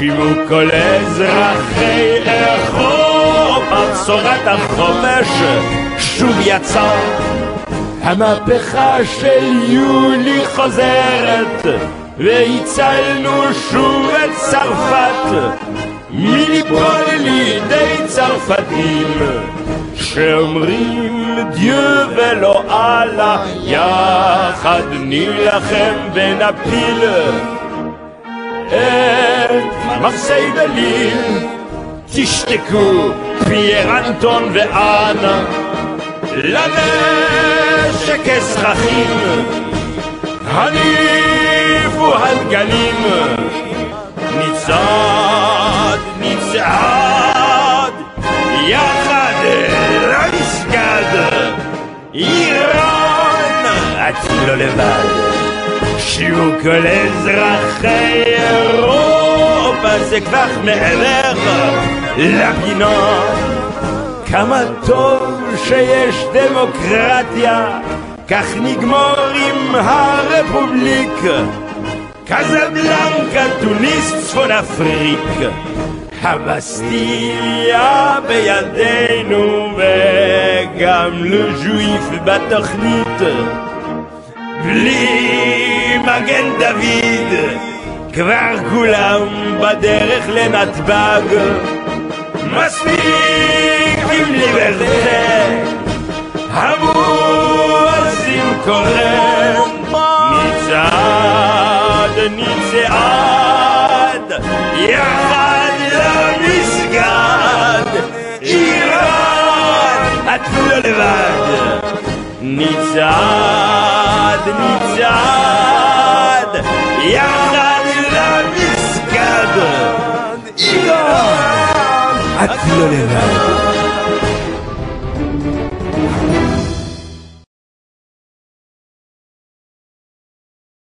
שימו כל אזרחי אירופה, בשורת החופש שוב יצא. המהפכה של יולי חוזרת, והצלנו שוב את צרפת מליפול לידי צרפתים שאומרים דיו ולא אללה, יחד נילחם ונפיל את מרסיי וליל. תשתקו פייר אנטון ואנה, לנשק אזרחים הניפו הדגלים. נצעד, נצעד יחד למסגד. איראן, את לא לבד. שיעור כל אזרחי אירופה, זה כבר מעבר לפינה. כמה טוב שיש דמוקרטיה, כך נגמור עם הרפובליק. קזבלנקה, טוניס, צפון אפריק, הבסטיליה בידינו וגם לז'ויף בתוכנית. בלי מגן דוד כבר כולם בדרך לנתב"ג. מספיק עם ליברטה, המואזין קורא. נצעד, נצעד יחד למסגד. איראן, את לא לבד. נצעד, נצעד יחד למסגד. איראן, את לא לבד.